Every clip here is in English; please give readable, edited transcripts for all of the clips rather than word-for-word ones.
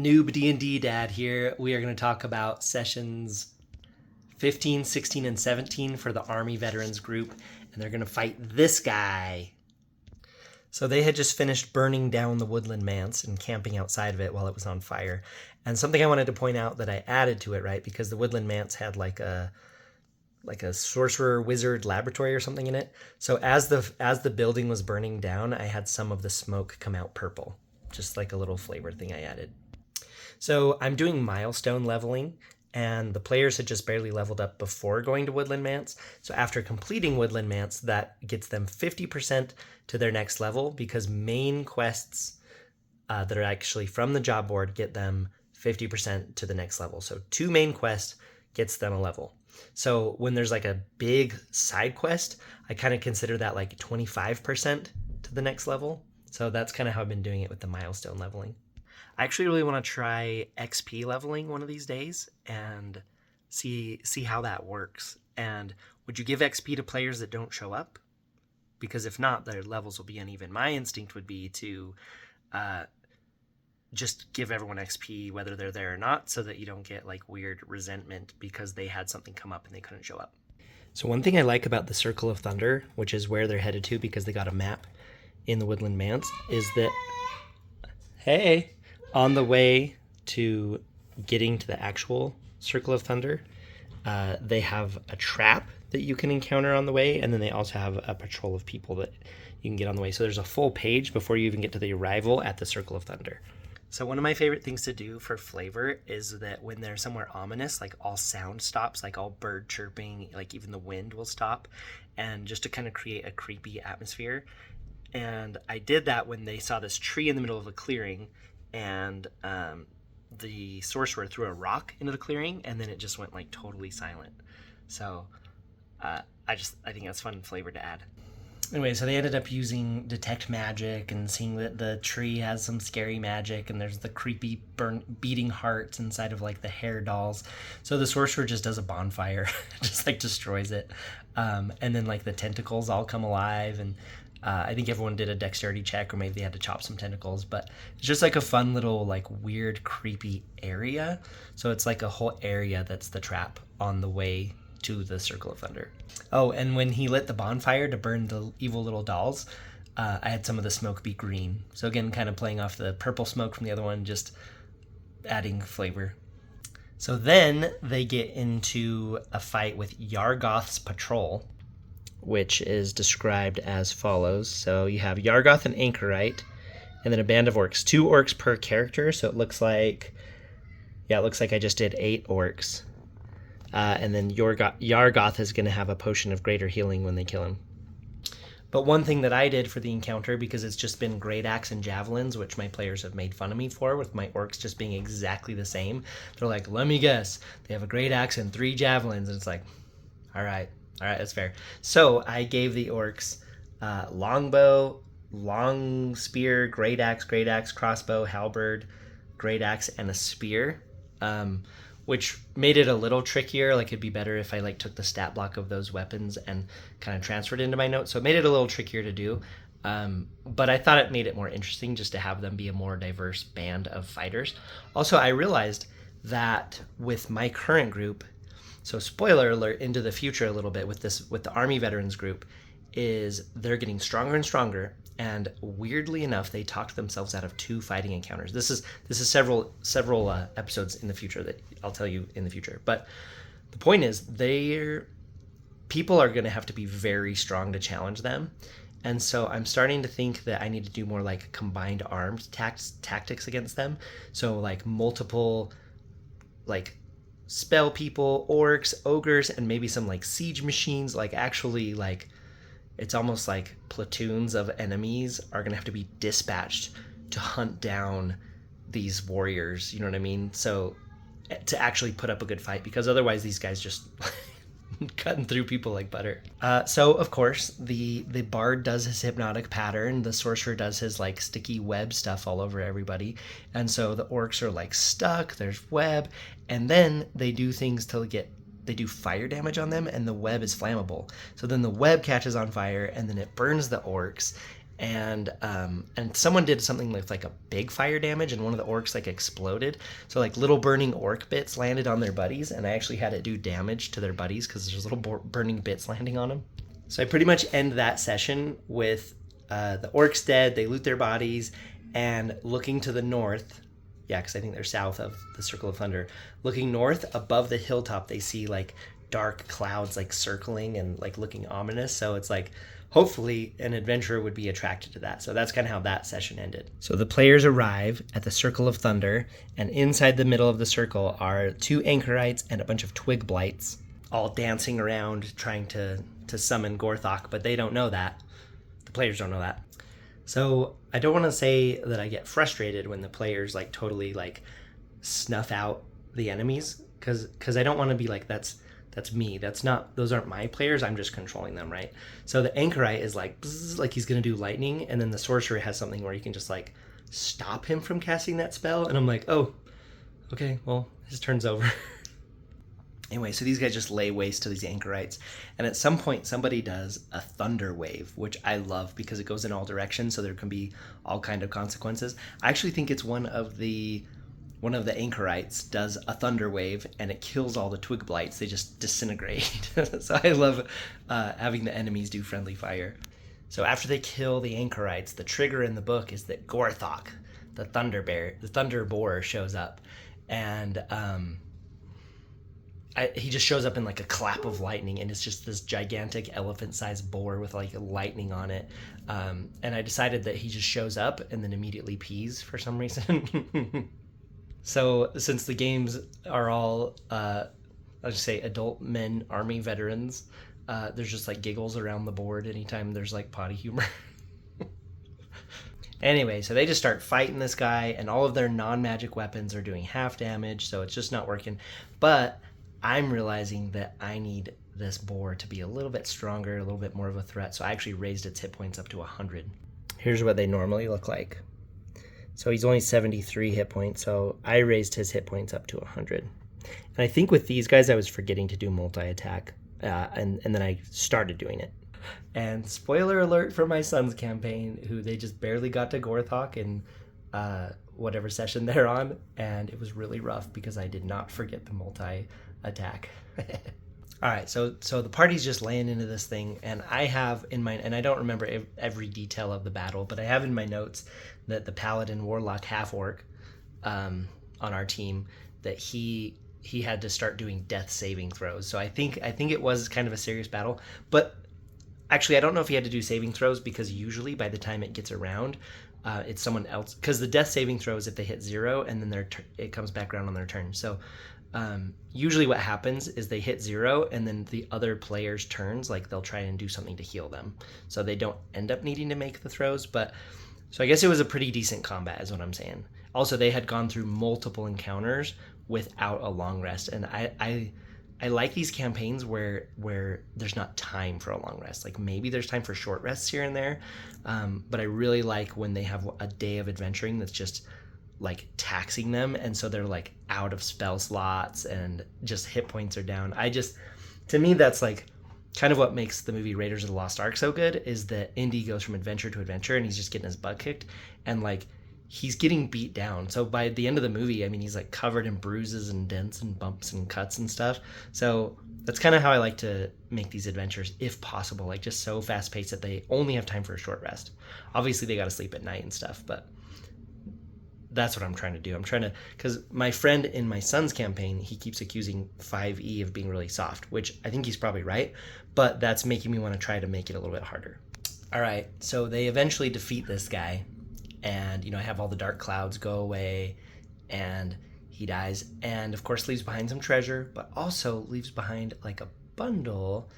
Noob D&D Dad here. We are going to talk about sessions 15, 16, and 17 for the Army Veterans group, and they're going to fight this guy. So they had just finished burning down the woodland manse and camping outside of it while it was on fire. And something I wanted to point out that I added to it, right, because the woodland manse had like a sorcerer wizard laboratory or something in it. So as the building was burning down, I had some of the smoke come out purple, just like a little flavor thing I added. So I'm doing milestone leveling, and the players had just barely leveled up before going to woodland manse. So after completing woodland manse, that gets them 50% to their next level, because main quests that are actually from the job board get them 50% to the next level. So 2 main quests gets them a level. So when there's like a big side quest, I kind of consider that like 25% to the next level. So that's kind of how I've been doing it with the milestone leveling. I actually really want to try XP leveling one of these days and see how that works. And would you give XP to players that don't show up? Because if not, their levels will be uneven. My instinct would be to just give everyone XP whether they're there or not, so that you don't get like weird resentment because they had something come up and they couldn't show up. So one thing I like about the Circle of Thunder, which is where they're headed to because they got a map in the woodland manse, is that, hey, on the way to getting to the actual Circle of Thunder, they have a trap that you can encounter on the way, and then they also have a patrol of people that you can get on the way. So there's a full page before you even get to the arrival at the Circle of Thunder. So one of my favorite things to do for flavor is that when they're somewhere ominous, like all sound stops, like all bird chirping, like even the wind will stop, and just to kind of create a creepy atmosphere. And I did that when they saw this tree in the middle of a clearing, and the sorcerer threw a rock into the clearing, and then it just went like totally silent. So I think that's fun flavor to add. Anyway, so they ended up using detect magic and seeing that the tree has some scary magic, and there's the creepy beating hearts inside of like the hair dolls. So the sorcerer just does a bonfire, just like destroys it, and then like the tentacles all come alive, and I think everyone did a dexterity check, or maybe they had to chop some tentacles, but it's just like a fun little like weird creepy area. So it's like a whole area that's the trap on the way to the Circle of Thunder. Oh, and when he lit the bonfire to burn the evil little dolls, I had some of the smoke be green. So again, kind of playing off the purple smoke from the other one, just adding flavor. So then they get into a fight with Yargoth's patrol, which is described as follows. So you have Yargoth and Anchorite, and then a band of orcs. 2 orcs per character, so it looks like I just did 8 orcs. And then Yargoth is going to have a potion of greater healing when they kill him. But one thing that I did for the encounter, because it's just been great axe and javelins, which my players have made fun of me for, with my orcs just being exactly the same. They're like, let me guess, they have a great axe and 3 javelins. And it's like, all right, that's fair. So I gave the orcs longbow, long spear, great axe, crossbow, halberd, great axe, and a spear. Which made it a little trickier. Like it'd be better if I like took the stat block of those weapons and kind of transferred into my notes. So it made it a little trickier to do. But I thought it made it more interesting just to have them be a more diverse band of fighters. Also, I realized that with my current group, so spoiler alert into the future a little bit with the Army Veterans group, is they're getting stronger and stronger. And weirdly enough, they talked themselves out of 2 fighting encounters. This is several episodes in the future that I'll tell you in the future. But the point is, people are going to have to be very strong to challenge them. And so I'm starting to think that I need to do more like combined arms tactics against them. So like multiple like spell people, orcs, ogres, and maybe some like siege machines, like actually like it's almost like platoons of enemies are going to have to be dispatched to hunt down these warriors, you know what I mean? So to actually put up a good fight, because otherwise these guys just cutting through people like butter. So of course the bard does his hypnotic pattern, the sorcerer does his like sticky web stuff all over everybody, and so the orcs are like stuck, there's web, and then they do things to they do fire damage on them, and the web is flammable. So then the web catches on fire, and then it burns the orcs, and someone did something with like a big fire damage, and one of the orcs like exploded, so like little burning orc bits landed on their buddies, and I actually had it do damage to their buddies because there's little burning bits landing on them. So I pretty much end that session with the orcs dead, they loot their bodies, and looking to the north, yeah, because I think they're south of the Circle of Thunder, looking north above the hilltop, they see like dark clouds like circling and like looking ominous. So it's like, hopefully an adventurer would be attracted to that. So that's kind of how that session ended. So the players arrive at the Circle of Thunder, and inside the middle of the circle are 2 anchorites and a bunch of twig blights, all dancing around trying to summon Gorthok, but they don't know that. The players don't know that. So I don't want to say that I get frustrated when the players like totally like snuff out the enemies, because I don't want to be like, that's me. Those aren't my players. I'm just controlling them, right? So the anchorite is like, bzz, like he's going to do lightning, and then the sorcerer has something where you can just like stop him from casting that spell. And I'm like, oh, okay, well, his turn's over. Anyway, so these guys just lay waste to these anchorites, and at some point somebody does a thunder wave, which I love because it goes in all directions, so there can be all kind of consequences. I actually think it's one of the anchorites does a thunder wave, and it kills all the twig blights. They just disintegrate. So I love having the enemies do friendly fire. So after they kill the anchorites, the trigger in the book is that Gorthok, the thunder boar, shows up, and he just shows up in like a clap of lightning, and it's just this gigantic elephant-sized boar with like lightning on it. And I decided that he just shows up and then immediately pees for some reason. So since the games are all, I'll just say adult men, army veterans, there's just like giggles around the board anytime there's like potty humor. Anyway, so they just start fighting this guy, and all of their non-magic weapons are doing half damage, so it's just not working. But I'm realizing that I need this boar to be a little bit stronger, a little bit more of a threat, so I actually raised its hit points up to 100. Here's what they normally look like. So he's only 73 hit points, so I raised his hit points up to 100. And I think with these guys I was forgetting to do multi-attack, and then I started doing it. And spoiler alert for my son's campaign, who they just barely got to Gorthok in whatever session they're on, and it was really rough because I did not forget the multi-attack. All right, so the party's just laying into this thing, and I have in my, and I don't remember every detail of the battle, but I have in my notes that the paladin warlock half-orc on our team, that he had to start doing death saving throws. So I think it was kind of a serious battle, but actually I don't know if he had to do saving throws, because usually by the time it gets around, it's someone else, because the death saving throws, if they hit 0 and then it comes back around on their turn. So usually what happens is they hit 0, and then the other player's turns, like they'll try and do something to heal them, so they don't end up needing to make the throws. But so I guess it was a pretty decent combat is what I'm saying. Also, they had gone through multiple encounters without a long rest, and I like these campaigns where there's not time for a long rest. Like maybe there's time for short rests here and there, but I really like when they have a day of adventuring that's just like taxing them, and so they're like out of spell slots and just hit points are down. To me, that's like kind of what makes the movie Raiders of the Lost Ark so good, is that Indy goes from adventure to adventure, and he's just getting his butt kicked, and like he's getting beat down. So by the end of the movie, I mean, he's like covered in bruises and dents and bumps and cuts and stuff. So that's kind of how I like to make these adventures, if possible, like just so fast paced that they only have time for a short rest. Obviously they got to sleep at night and stuff, but that's what I'm trying to do. I'm trying to, because my friend in my son's campaign, he keeps accusing 5e of being really soft, which I think he's probably right, but that's making me want to try to make it a little bit harder. All right, so they eventually defeat this guy, and I have all the dark clouds go away, and he dies, and of course leaves behind some treasure, but also leaves behind like a bundle.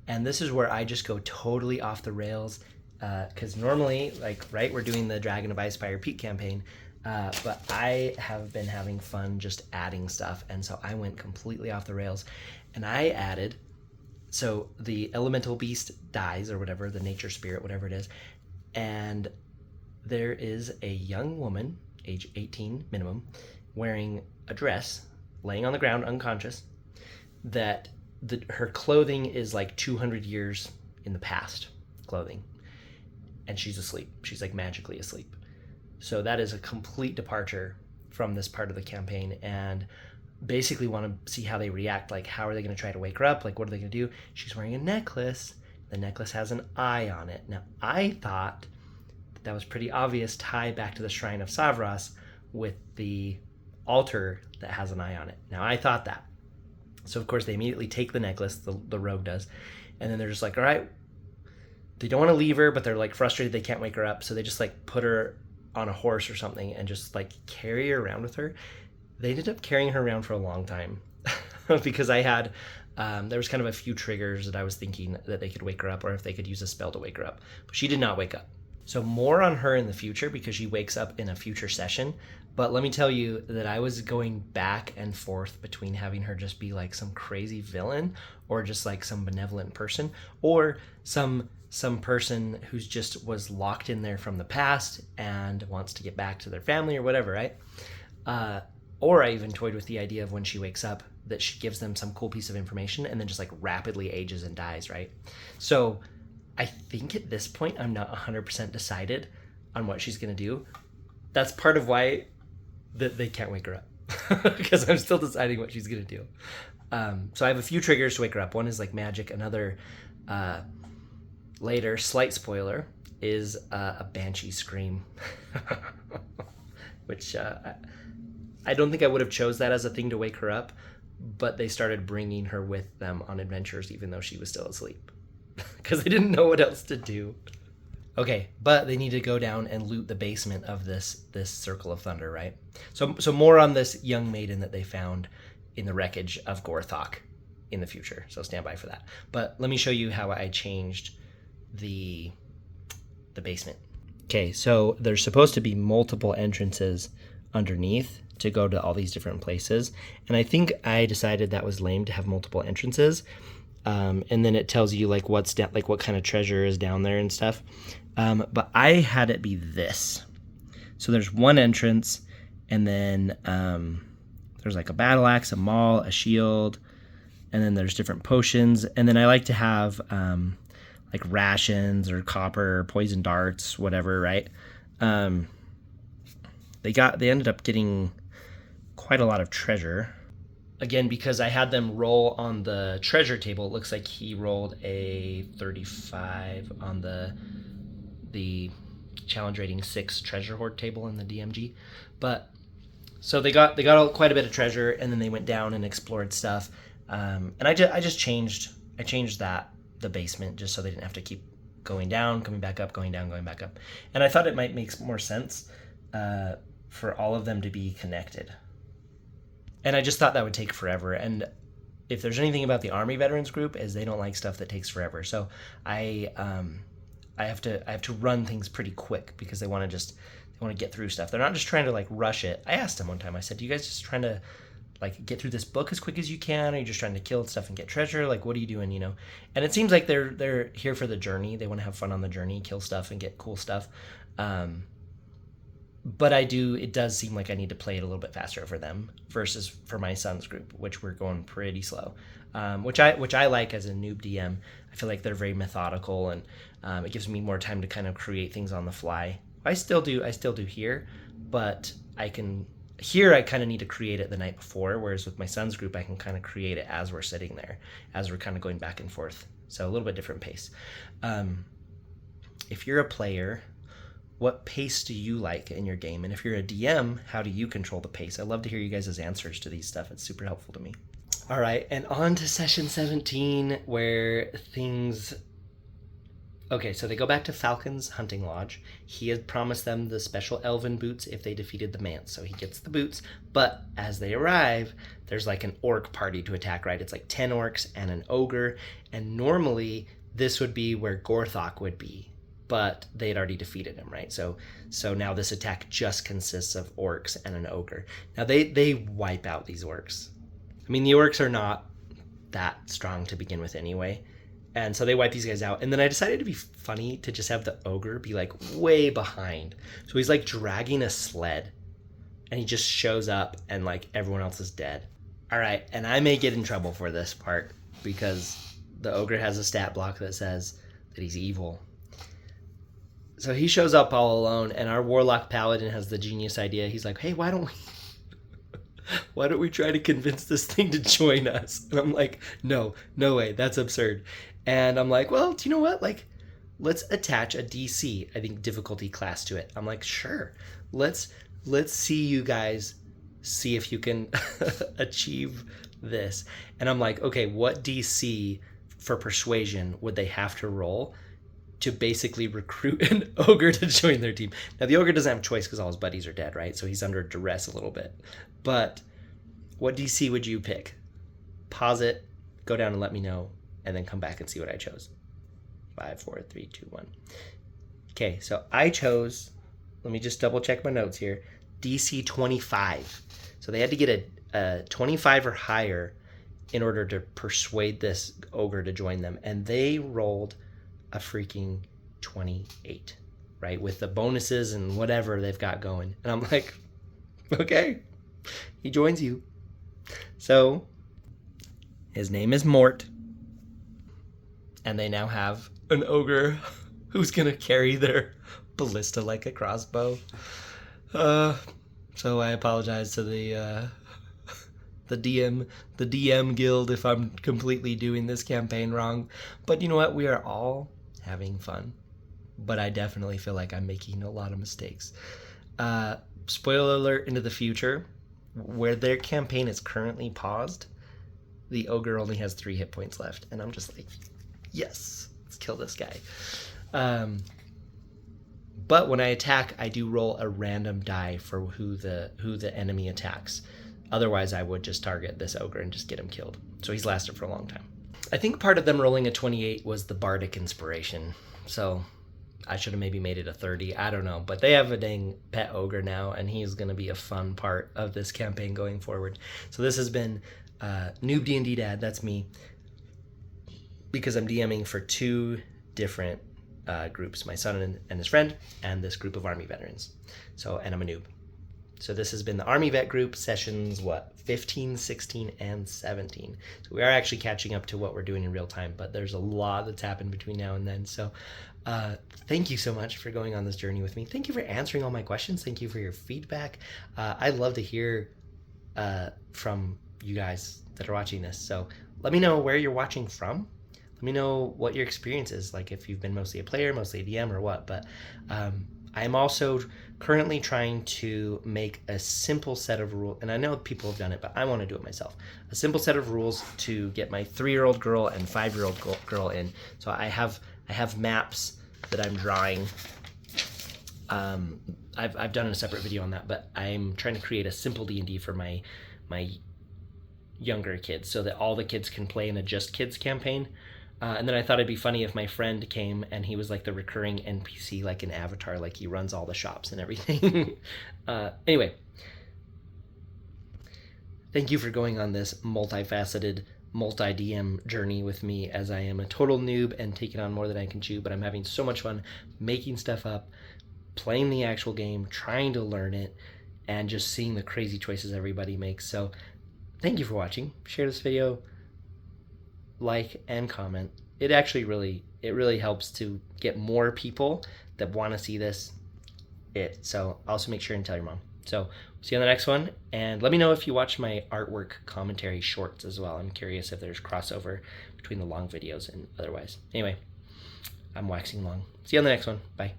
And this is where I just go totally off the rails, because normally, we're doing the Dragon of Icespire Peak campaign, but I have been having fun just adding stuff, and so I went completely off the rails, and I added, so the elemental beast dies, or whatever, the nature spirit, whatever it is, and there is a young woman, age 18 minimum, wearing a dress, laying on the ground unconscious, that her clothing is like 200 years in the past clothing. and she's asleep. She's like magically asleep. So that is a complete departure from this part of the campaign, and basically want to see how they react. Like, how are they going to try to wake her up? Like, what are they going to do? She's wearing a necklace. The necklace has an eye on it. Now, I thought that was pretty obvious tie back to the Shrine of Savras with the altar that has an eye on it. Now, I thought that. So, of course, they immediately take the necklace, the rogue does, and then they're just like, all right, they don't want to leave her, but they're like frustrated they can't wake her up, so they just like put her on a horse or something and just like carry her around with her. They ended up carrying her around for a long time because I had, there was kind of a few triggers that I was thinking that they could wake her up, or if they could use a spell to wake her up, but she did not wake up. So more on her in the future because she wakes up in a future session. But let me tell you that I was going back and forth between having her just be like some crazy villain, or just like some benevolent person, or some person who's just was locked in there from the past and wants to get back to their family or whatever, right? Or I even toyed with the idea of when she wakes up that she gives them some cool piece of information and then just like rapidly ages and dies, right? So I think at this point I'm not 100% decided on what she's going to do. That's part of why they can't wake her up because I'm still deciding what she's going to do. So I have a few triggers to wake her up. One is like magic. Another later, slight spoiler, is a banshee scream, which I don't think I would have chose that as a thing to wake her up, but they started bringing her with them on adventures even though she was still asleep because they didn't know what else to do. Okay, but they need to go down and loot the basement of this Circle of Thunder, right? So more on this young maiden that they found in the wreckage of Gorthok in the future. So stand by for that. But let me show you how I changed the basement. Okay, so there's supposed to be multiple entrances underneath to go to all these different places. And I think I decided that was lame to have multiple entrances. And then it tells you like what's down, like what kind of treasure is down there and stuff. But I had it be this. So there's one entrance, and then there's like a battle axe, a maul, a shield, and then there's different potions. And then I like to have like rations or copper, or poison darts, whatever, right? They ended up getting quite a lot of treasure. Again, because I had them roll on the treasure table, it looks like he rolled a 35 on the challenge rating 6 treasure hoard table in the DMG. But so they got quite a bit of treasure, and then they went down and explored stuff. And I just changed the basement just so they didn't have to keep going down, coming back up, going down, going back up. And I thought it might make more sense for all of them to be connected. And I just thought that would take forever. And if there's anything about the Army Veterans group, is they don't like stuff that takes forever. So I have to run things pretty quick because they want to get through stuff. They're not just trying to like rush it. I asked them one time, I said, do you guys just trying to like get through this book as quick as you can? Or are you just trying to kill stuff and get treasure? Like, what are you doing, you know? And it seems like they're here for the journey. They want to have fun on the journey, kill stuff and get cool stuff. But it does seem like I need to play it a little bit faster for them versus for my son's group, which we're going pretty slow, which I like as a noob DM. I feel like they're very methodical, and it gives me more time to kind of create things on the fly. I still do here, but I kind of need to create it the night before, whereas with my son's group, I can kind of create it as we're sitting there, as we're kind of going back and forth. So a little bit different pace. If you're a player, what pace do you like in your game? And if you're a DM, how do you control the pace? I'd love to hear you guys' answers to these stuff. It's super helpful to me. All right, and on to session 17, where things... Okay, so they go back to Falcon's hunting lodge. He had promised them the special elven boots if they defeated the manse, so he gets the boots. But as they arrive, there's like an orc party to attack, right? It's like 10 orcs and an ogre, and normally this would be where Gorthok would be, but they had already defeated him, right? So now this attack just consists of orcs and an ogre. Now they wipe out these orcs. I mean, the orcs are not that strong to begin with anyway. And so they wipe these guys out. And then I decided to be funny to just have the ogre be like way behind. So he's like dragging a sled, and he just shows up and like everyone else is dead. All right, and I may get in trouble for this part because the ogre has a stat block that says that he's evil. So he shows up all alone, and our warlock paladin has the genius idea. He's like, hey, why don't we try to convince this thing to join us? And I'm like, no way, that's absurd. And I'm like, well, do you know what? Like, let's attach a DC, I think, difficulty class to it. I'm like, sure. Let's see you guys see if you can achieve this. And I'm like, okay, what DC for persuasion would they have to roll to basically recruit an ogre to join their team? Now, the ogre doesn't have a choice because all his buddies are dead, right? So he's under duress a little bit. But what DC would you pick? Pause it, go down and let me know, and then come back and see what I chose. 5, 4, 3, 2, 1. Okay, so I chose, let me just double check my notes here, DC 25. So they had to get a 25 or higher in order to persuade this ogre to join them. And they rolled a freaking 28, right? With the bonuses and whatever they've got going. And I'm like, okay, he joins you. So his name is Mort. And they now have an ogre who's going to carry their ballista like a crossbow. So I apologize to the DM guild if I'm completely doing this campaign wrong. But you know what? We are all having fun. But I definitely feel like I'm making a lot of mistakes. Spoiler alert into the future, where their campaign is currently paused, the ogre only has 3 hit points left. And I'm just like, yes, let's kill this guy. But when I attack, I do roll a random die for who the enemy attacks. Otherwise, I would just target this ogre and just get him killed. So he's lasted for a long time. I think part of them rolling a 28 was the bardic inspiration. So I should have maybe made it a 30. I don't know. But they have a dang pet ogre now, and he's going to be a fun part of this campaign going forward. So this has been Noob D&D Dad. That's me. Because I'm DMing for 2 different groups, my son and his friend, and this group of Army veterans. So, and I'm a noob. So this has been the Army Vet group, sessions, 15, 16, and 17. So we are actually catching up to what we're doing in real time, but there's a lot that's happened between now and then. So thank you so much for going on this journey with me. Thank you for answering all my questions. Thank you for your feedback. I'd love to hear from you guys that are watching this. So let me know where you're watching from. Let me know what your experience is, like if you've been mostly a player, mostly a DM, or what. But I'm also currently trying to make a simple set of rules, and I know people have done it, but I want to do it myself. A simple set of rules to get my 3-year-old girl and 5-year-old girl in. So I have maps that I'm drawing. I've done a separate video on that, but I'm trying to create a simple D&D for my younger kids so that all the kids can play in a Just Kids campaign. And then I thought it'd be funny if my friend came and he was like the recurring NPC, like an avatar, like he runs all the shops and everything. Anyway, thank you for going on this multifaceted, multi-DM journey with me, as I am a total noob and taking on more than I can chew, but I'm having so much fun making stuff up, playing the actual game, trying to learn it, and just seeing the crazy choices everybody makes. So thank you for watching. Share this video, like, and comment. It actually really helps to get more people that want to see this. So also make sure and tell your mom. So see you on the next one, and let me know if you watch my artwork commentary shorts as well. I'm curious if there's crossover between the long videos and otherwise. Anyway, I'm waxing long. See you on the next one. Bye.